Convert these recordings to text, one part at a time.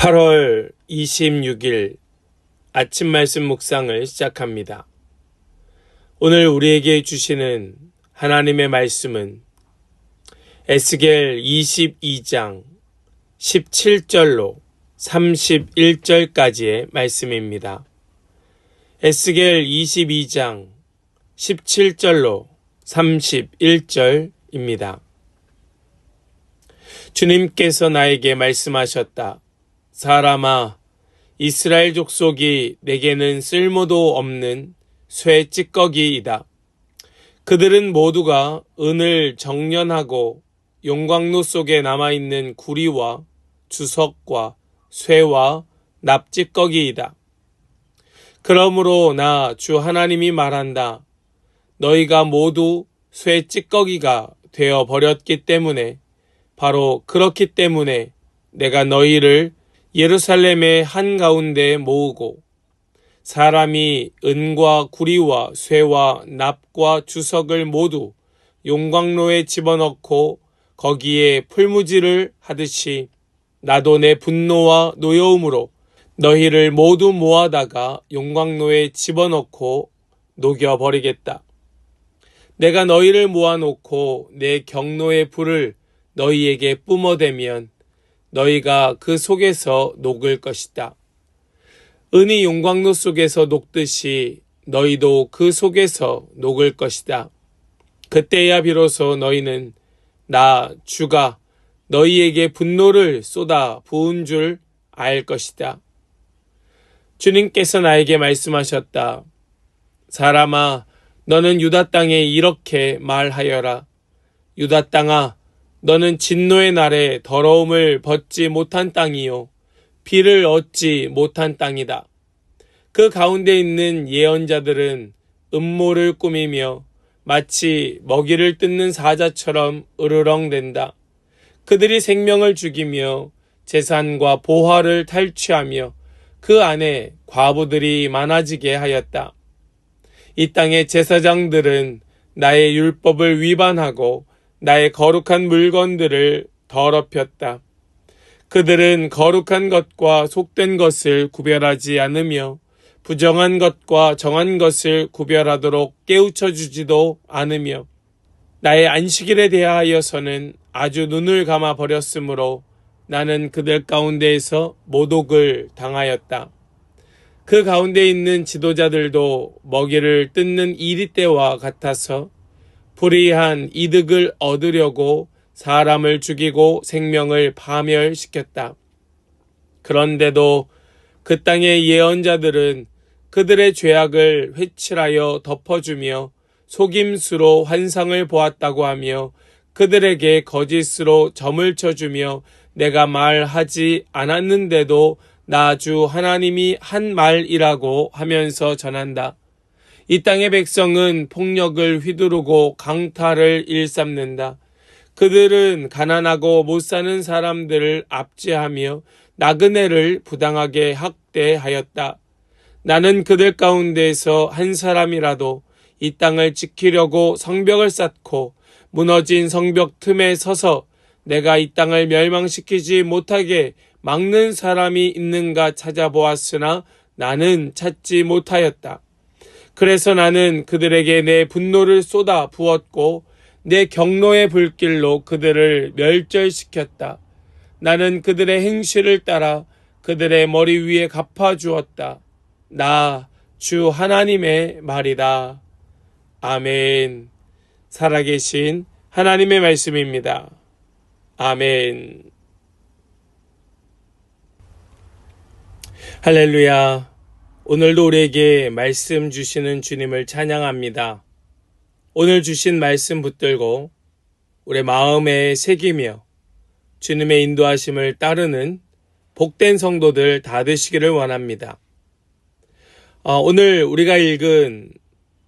8월 26일 아침 말씀 묵상을 시작합니다. 오늘 우리에게 주시는 하나님의 말씀은 에스겔 22장 17절로 31절까지의 말씀입니다. 에스겔 22장 17절로 31절입니다. 주님께서 나에게 말씀하셨다. 사람아, 이스라엘 족속이 내게는 쓸모도 없는 쇠 찌꺼기이다. 그들은 모두가 은을 정련하고 용광로 속에 남아있는 구리와 주석과 쇠와 납찌꺼기이다. 그러므로 나 주 하나님이 말한다. 너희가 모두 쇠 찌꺼기가 되어 버렸기 때문에, 바로 그렇기 때문에 내가 너희를 예루살렘의 한가운데에 모으고 사람이 은과 구리와 쇠와 납과 주석을 모두 용광로에 집어넣고 거기에 풀무질을 하듯이 나도 내 분노와 노여움으로 너희를 모두 모아다가 용광로에 집어넣고 녹여버리겠다. 내가 너희를 모아놓고 내 경노의 불을 너희에게 뿜어대면 너희가 그 속에서 녹을 것이다. 은이 용광로 속에서 녹듯이 너희도 그 속에서 녹을 것이다. 그때야 비로소 너희는 나 주가 너희에게 분노를 쏟아 부은 줄 알 것이다. 주님께서 나에게 말씀하셨다. 사람아, 너는 유다 땅에 이렇게 말하여라. 유다 땅아, 너는 진노의 날에 더러움을 벗지 못한 땅이요 비를 얻지 못한 땅이다. 그 가운데 있는 예언자들은 음모를 꾸미며 마치 먹이를 뜯는 사자처럼 으르렁댄다. 그들이 생명을 죽이며 재산과 보화를 탈취하며 그 안에 과부들이 많아지게 하였다. 이 땅의 제사장들은 나의 율법을 위반하고 나의 거룩한 물건들을 더럽혔다. 그들은 거룩한 것과 속된 것을 구별하지 않으며 부정한 것과 정한 것을 구별하도록 깨우쳐주지도 않으며 나의 안식일에 대하여서는 아주 눈을 감아 버렸으므로 나는 그들 가운데에서 모독을 당하였다. 그 가운데 있는 지도자들도 먹이를 뜯는 이리떼와 같아서 불의한 이득을 얻으려고 사람을 죽이고 생명을 파멸시켰다. 그런데도 그 땅의 예언자들은 그들의 죄악을 회칠하여 덮어주며 속임수로 환상을 보았다고 하며 그들에게 거짓으로 점을 쳐주며 내가 말하지 않았는데도 나 주 하나님이 한 말이라고 하면서 전한다. 이 땅의 백성은 폭력을 휘두르고 강탈을 일삼는다. 그들은 가난하고 못 사는 사람들을 압제하며 나그네를 부당하게 학대하였다. 나는 그들 가운데서 한 사람이라도 이 땅을 지키려고 성벽을 쌓고 무너진 성벽 틈에 서서 내가 이 땅을 멸망시키지 못하게 막는 사람이 있는가 찾아보았으나 나는 찾지 못하였다. 그래서 나는 그들에게 내 분노를 쏟아 부었고 내 경노의 불길로 그들을 멸절시켰다. 나는 그들의 행실을 따라 그들의 머리 위에 갚아주었다. 나 주 하나님의 말이다. 아멘. 살아계신 하나님의 말씀입니다. 아멘. 할렐루야. 오늘도 우리에게 말씀 주시는 주님을 찬양합니다. 오늘 주신 말씀 붙들고 우리 마음에 새기며 주님의 인도하심을 따르는 복된 성도들 다 되시기를 원합니다. 오늘 우리가 읽은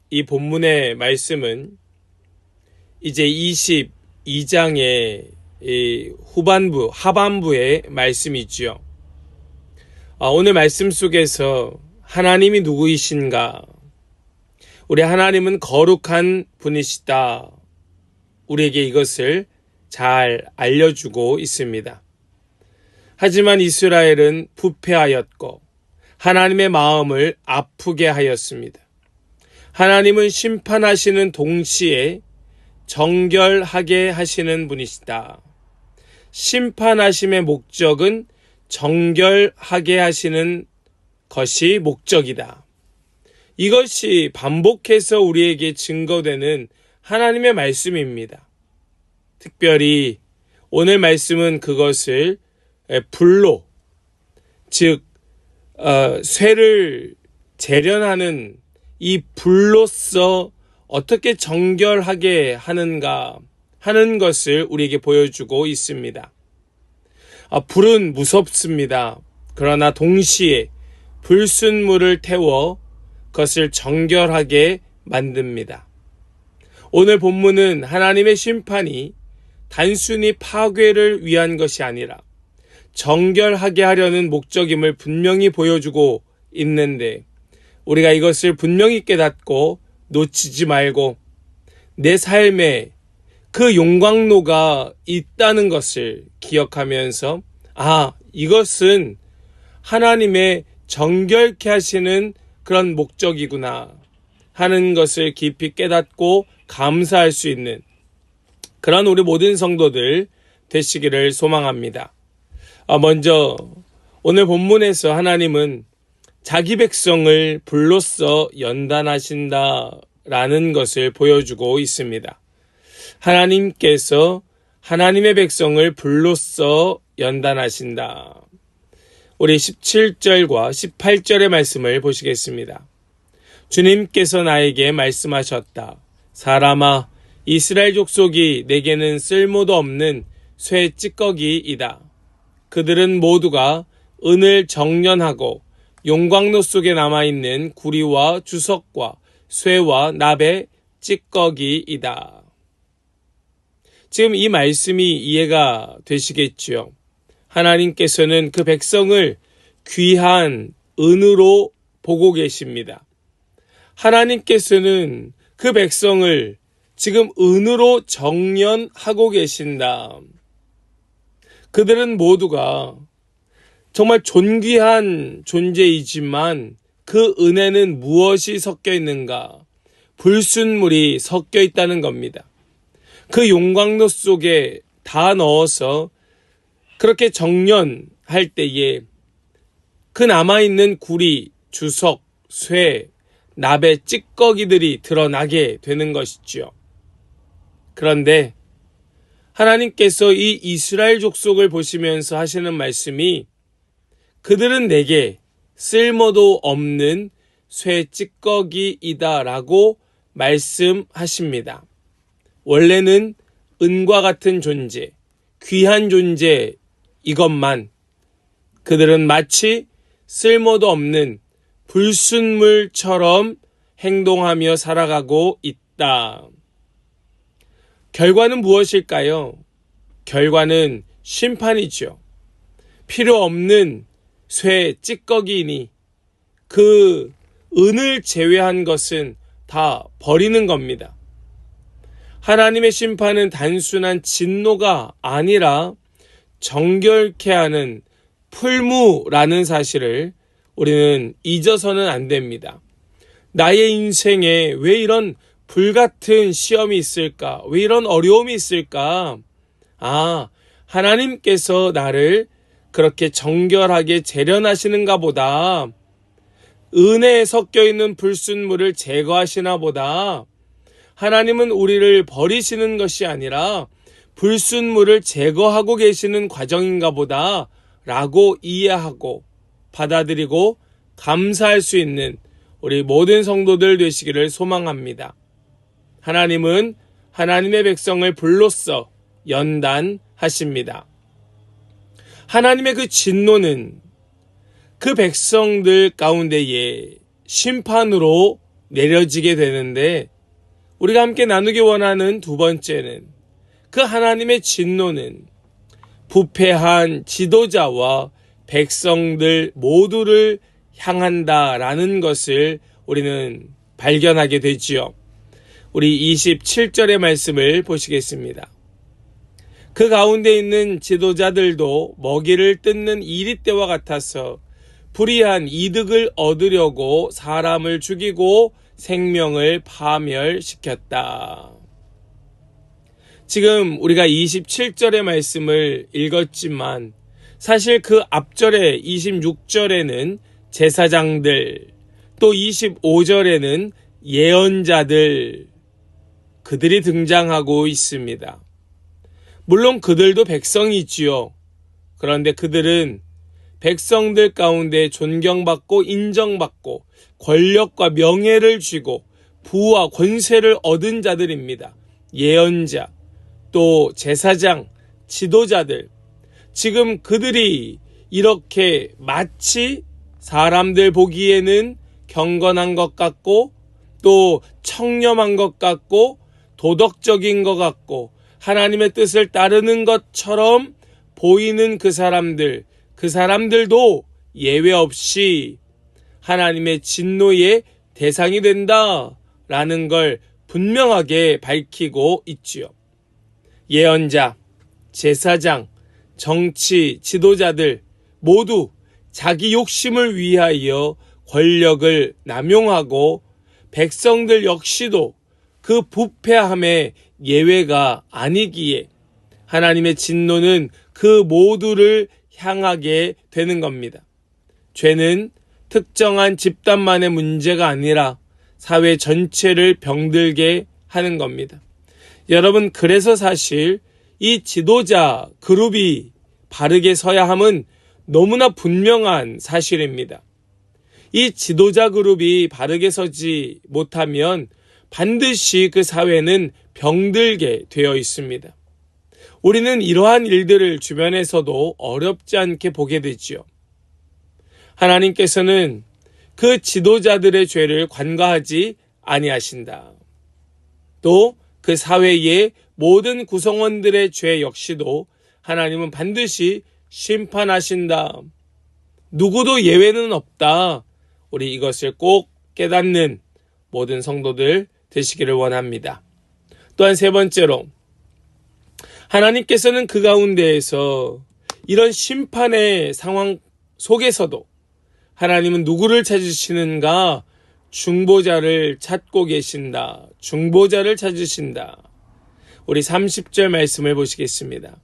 이 본문의 말씀은 이제 22장의 하반부의 말씀이지요. 오늘 말씀 속에서 하나님이 누구이신가? 우리 하나님은 거룩한 분이시다. 우리에게 이것을 잘 알려주고 있습니다. 하지만 이스라엘은 부패하였고 하나님의 마음을 아프게 하였습니다. 하나님은 심판하시는 동시에 정결하게 하시는 분이시다. 심판하심의 목적은 정결하게 하시는 것이 목적이다. 이것이 반복해서 우리에게 증거되는 하나님의 말씀입니다. 특별히 오늘 말씀은 그것을 불로, 즉 쇠를 재련하는 이 불로서 어떻게 정결하게 하는가 하는 것을 우리에게 보여주고 있습니다. 불은 무섭습니다. 그러나 동시에 불순물을 태워 그것을 정결하게 만듭니다. 오늘 본문은 하나님의 심판이 단순히 파괴를 위한 것이 아니라 정결하게 하려는 목적임을 분명히 보여주고 있는데 우리가 이것을 분명히 깨닫고 놓치지 말고 내 삶에 그 용광로가 있다는 것을 기억하면서 이것은 하나님의 정결케 하시는 그런 목적이구나 하는 것을 깊이 깨닫고 감사할 수 있는 그런 우리 모든 성도들 되시기를 소망합니다. 먼저 오늘 본문에서 하나님은 자기 백성을 불로써 연단하신다라는 것을 보여주고 있습니다. 하나님께서 하나님의 백성을 불로써 연단하신다. 우리 17절과 18절의 말씀을 보시겠습니다. 주님께서 나에게 말씀하셨다. 사람아, 이스라엘 족속이 내게는 쓸모도 없는 쇠 찌꺼기이다. 그들은 모두가 은을 정련하고 용광로 속에 남아있는 구리와 주석과 쇠와 납의 찌꺼기이다. 지금 이 말씀이 이해가 되시겠지요? 하나님께서는 그 백성을 귀한 은으로 보고 계십니다. 하나님께서는 그 백성을 지금 은으로 정련하고 계신다. 그들은 모두가 정말 존귀한 존재이지만 그 은에는 무엇이 섞여 있는가? 불순물이 섞여 있다는 겁니다. 그 용광로 속에 다 넣어서 그렇게 정련할 때에 그 남아있는 구리, 주석, 쇠, 납의 찌꺼기들이 드러나게 되는 것이지요. 그런데 하나님께서 이 이스라엘 족속을 보시면서 하시는 말씀이 그들은 내게 쓸모도 없는 쇠 찌꺼기이다라고 말씀하십니다. 원래는 은과 같은 존재, 귀한 존재 이것만 그들은 마치 쓸모도 없는 불순물처럼 행동하며 살아가고 있다. 결과는 무엇일까요? 결과는 심판이죠. 필요 없는 쇠 찌꺼기이니 그 은을 제외한 것은 다 버리는 겁니다. 하나님의 심판은 단순한 진노가 아니라 정결케 하는 풀무라는 사실을 우리는 잊어서는 안 됩니다. 나의 인생에 왜 이런 불같은 시험이 있을까? 왜 이런 어려움이 있을까? 하나님께서 나를 그렇게 정결하게 재련하시는가 보다. 은혜에 섞여 있는 불순물을 제거하시나 보다. 하나님은 우리를 버리시는 것이 아니라 불순물을 제거하고 계시는 과정인가 보다 라고 이해하고 받아들이고 감사할 수 있는 우리 모든 성도들 되시기를 소망합니다. 하나님은 하나님의 백성을 불로써 연단하십니다. 하나님의 그 진노는 그 백성들 가운데에 심판으로 내려지게 되는데 우리가 함께 나누기 원하는 두 번째는 그 하나님의 진노는 부패한 지도자와 백성들 모두를 향한다라는 것을 우리는 발견하게 되지요. 우리 27절의 말씀을 보시겠습니다. 그 가운데 있는 지도자들도 먹이를 뜯는 이리떼와 같아서 불의한 이득을 얻으려고 사람을 죽이고 생명을 파멸시켰다. 지금 우리가 27절의 말씀을 읽었지만 사실 그 앞절에 26절에는 제사장들, 또 25절에는 예언자들, 그들이 등장하고 있습니다. 물론 그들도 백성이지요. 그런데 그들은 백성들 가운데 존경받고 인정받고 권력과 명예를 쥐고 부와 권세를 얻은 자들입니다. 예언자, 또 제사장, 지도자들. 지금 그들이 이렇게 마치 사람들 보기에는 경건한 것 같고 또 청렴한 것 같고 도덕적인 것 같고 하나님의 뜻을 따르는 것처럼 보이는 그 사람들도 예외 없이 하나님의 진노의 대상이 된다라는 걸 분명하게 밝히고 있지요. 예언자, 제사장, 정치, 지도자들 모두 자기 욕심을 위하여 권력을 남용하고 백성들 역시도 그 부패함의 예외가 아니기에 하나님의 진노는 그 모두를 향하게 되는 겁니다. 죄는 특정한 집단만의 문제가 아니라 사회 전체를 병들게 하는 겁니다. 여러분, 그래서 사실 이 지도자 그룹이 바르게 서야 함은 너무나 분명한 사실입니다. 이 지도자 그룹이 바르게 서지 못하면 반드시 그 사회는 병들게 되어 있습니다. 우리는 이러한 일들을 주변에서도 어렵지 않게 보게 되지요. 하나님께서는 그 지도자들의 죄를 관가하지 아니하신다. 또 그 사회의 모든 구성원들의 죄 역시도 하나님은 반드시 심판하신다. 누구도 예외는 없다. 우리 이것을 꼭 깨닫는 모든 성도들 되시기를 원합니다. 또한 세 번째로, 하나님께서는 그 가운데에서 이런 심판의 상황 속에서도 하나님은 누구를 찾으시는가? 중보자를 찾고 계신다. 중보자를 찾으신다. 우리 30절 말씀을 보시겠습니다.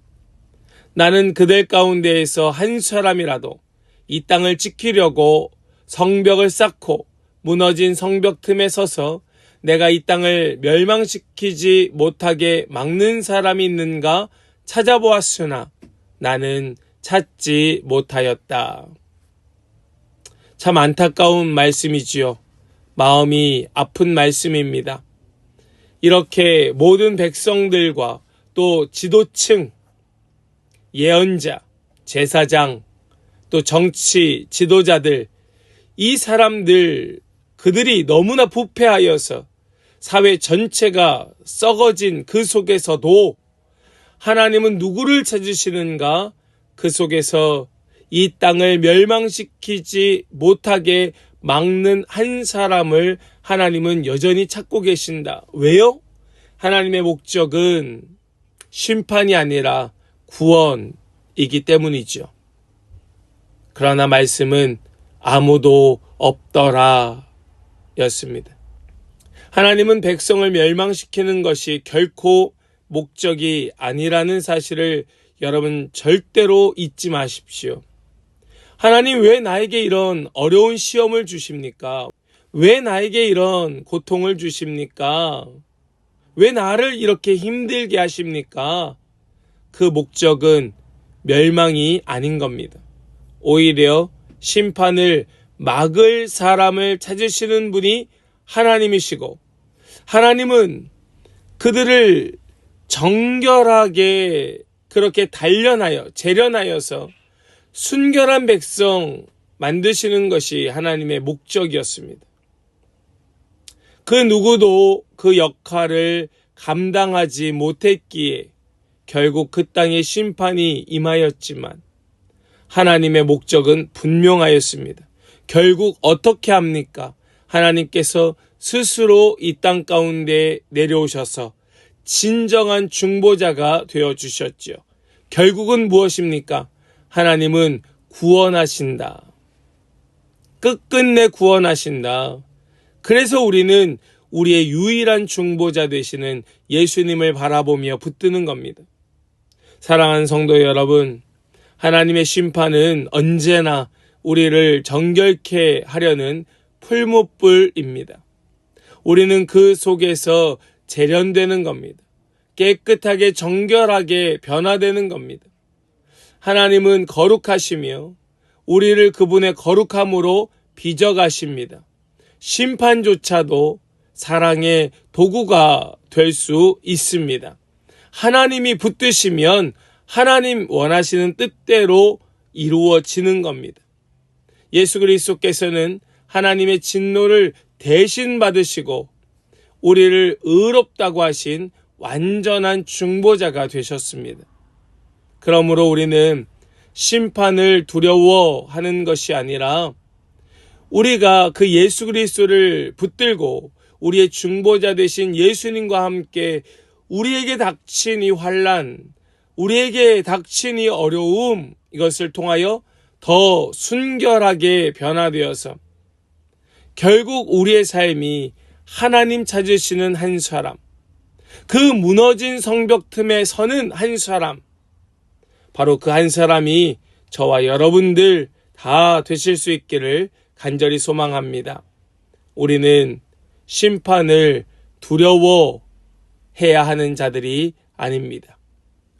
나는 그들 가운데에서 한 사람이라도 이 땅을 지키려고 성벽을 쌓고 무너진 성벽 틈에 서서 내가 이 땅을 멸망시키지 못하게 막는 사람이 있는가 찾아보았으나 나는 찾지 못하였다. 참 안타까운 말씀이지요. 마음이 아픈 말씀입니다. 이렇게 모든 백성들과 또 지도층, 예언자, 제사장, 또 정치, 지도자들, 이 사람들, 그들이 너무나 부패하여서 사회 전체가 썩어진 그 속에서도 하나님은 누구를 찾으시는가? 그 속에서 이 땅을 멸망시키지 못하게 막는 한 사람을 하나님은 여전히 찾고 계신다. 왜요? 하나님의 목적은 심판이 아니라 구원이기 때문이죠. 그러나 말씀은 아무도 없더라 였습니다. 하나님은 백성을 멸망시키는 것이 결코 목적이 아니라는 사실을 여러분 절대로 잊지 마십시오. 하나님, 왜 나에게 이런 어려운 시험을 주십니까? 왜 나에게 이런 고통을 주십니까? 왜 나를 이렇게 힘들게 하십니까? 그 목적은 멸망이 아닌 겁니다. 오히려 심판을 막을 사람을 찾으시는 분이 하나님이시고, 하나님은 그들을 정결하게 그렇게 재련하여서 순결한 백성 만드시는 것이 하나님의 목적이었습니다. 그 누구도 그 역할을 감당하지 못했기에 결국 그 땅에 심판이 임하였지만 하나님의 목적은 분명하였습니다. 결국 어떻게 합니까? 하나님께서 스스로 이 땅 가운데 내려오셔서 진정한 중보자가 되어 주셨지요. 결국은 무엇입니까? 하나님은 구원하신다. 끝끝내 구원하신다. 그래서 우리는 우리의 유일한 중보자 되시는 예수님을 바라보며 붙드는 겁니다. 사랑하는 성도 여러분, 하나님의 심판은 언제나 우리를 정결케 하려는 풀무불입니다. 우리는 그 속에서 재련되는 겁니다. 깨끗하게 정결하게 변화되는 겁니다. 하나님은 거룩하시며 우리를 그분의 거룩함으로 빚어가십니다. 심판조차도 사랑의 도구가 될 수 있습니다. 하나님이 붙드시면 하나님 원하시는 뜻대로 이루어지는 겁니다. 예수 그리스도께서는 하나님의 진노를 대신 받으시고 우리를 의롭다고 하신 완전한 중보자가 되셨습니다. 그러므로 우리는 심판을 두려워하는 것이 아니라 우리가 그 예수 그리스도를 붙들고 우리의 중보자 되신 예수님과 함께 우리에게 닥친 이 환난, 우리에게 닥친 이 어려움, 이것을 통하여 더 순결하게 변화되어서 결국 우리의 삶이 하나님 찾으시는 한 사람, 그 무너진 성벽 틈에 서는 한 사람, 바로 그 한 사람이 저와 여러분들 다 되실 수 있기를 간절히 소망합니다. 우리는 심판을 두려워해야 하는 자들이 아닙니다.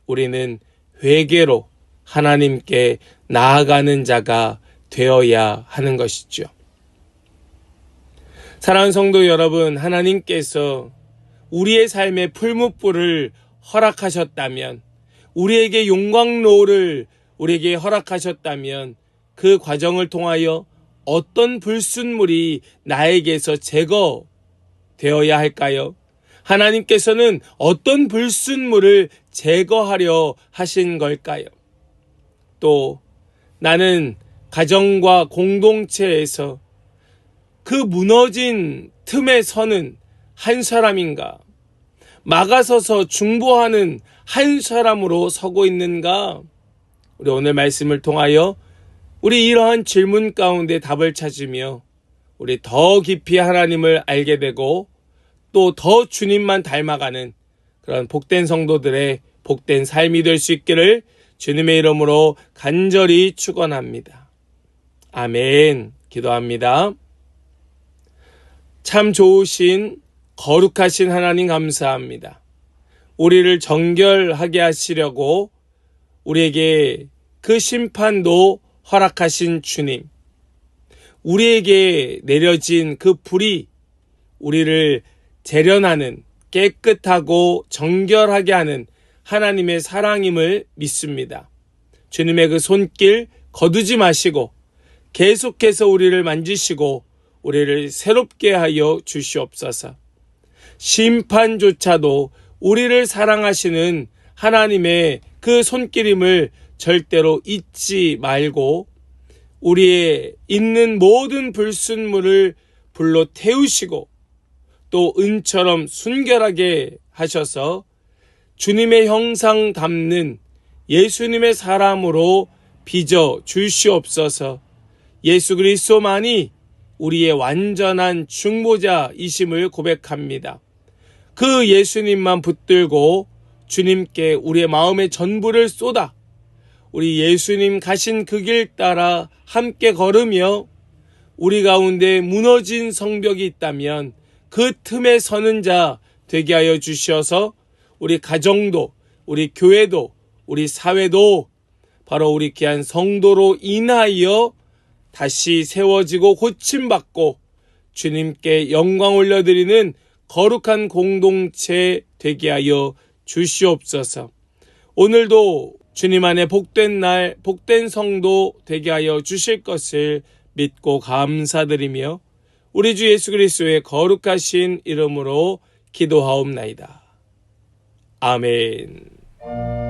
우리는 회개로 하나님께 나아가는 자가 되어야 하는 것이죠. 사랑하는 성도 여러분, 하나님께서 우리의 삶의 풀무불을 허락하셨다면, 우리에게 용광로를 우리에게 허락하셨다면 그 과정을 통하여 어떤 불순물이 나에게서 제거되어야 할까요? 하나님께서는 어떤 불순물을 제거하려 하신 걸까요? 또 나는 가정과 공동체에서 그 무너진 틈에 서는 한 사람인가? 막아서서 중보하는 한 사람으로 서고 있는가? 우리 오늘 말씀을 통하여 우리 이러한 질문 가운데 답을 찾으며 우리 더 깊이 하나님을 알게 되고 또 더 주님만 닮아가는 그런 복된 성도들의 복된 삶이 될 수 있기를 주님의 이름으로 간절히 축원합니다. 아멘. 기도합니다. 참 좋으신 거룩하신 하나님 감사합니다. 우리를 정결하게 하시려고 우리에게 그 심판도 허락하신 주님, 우리에게 내려진 그 불이 우리를 재련하는, 깨끗하고 정결하게 하는 하나님의 사랑임을 믿습니다. 주님의 그 손길 거두지 마시고 계속해서 우리를 만지시고 우리를 새롭게 하여 주시옵소서. 심판조차도 우리를 사랑하시는 하나님의 그 손길임을 절대로 잊지 말고 우리의 있는 모든 불순물을 불로 태우시고 또 은처럼 순결하게 하셔서 주님의 형상 담는 예수님의 사람으로 빚어 주시옵소서. 예수 그리스도만이 우리의 완전한 중보자이심을 고백합니다. 그 예수님만 붙들고 주님께 우리의 마음의 전부를 쏟아 우리 예수님 가신 그 길 따라 함께 걸으며 우리 가운데 무너진 성벽이 있다면 그 틈에 서는 자 되게 하여 주셔서 우리 가정도, 우리 교회도, 우리 사회도 바로 우리 귀한 성도로 인하여 다시 세워지고 고침받고 주님께 영광 올려드리는 거룩한 공동체 되게 하여 주시옵소서. 오늘도 주님 안에 복된 날, 복된 성도 되게 하여 주실 것을 믿고 감사드리며 우리 주 예수 그리스도의 거룩하신 이름으로 기도하옵나이다. 아멘.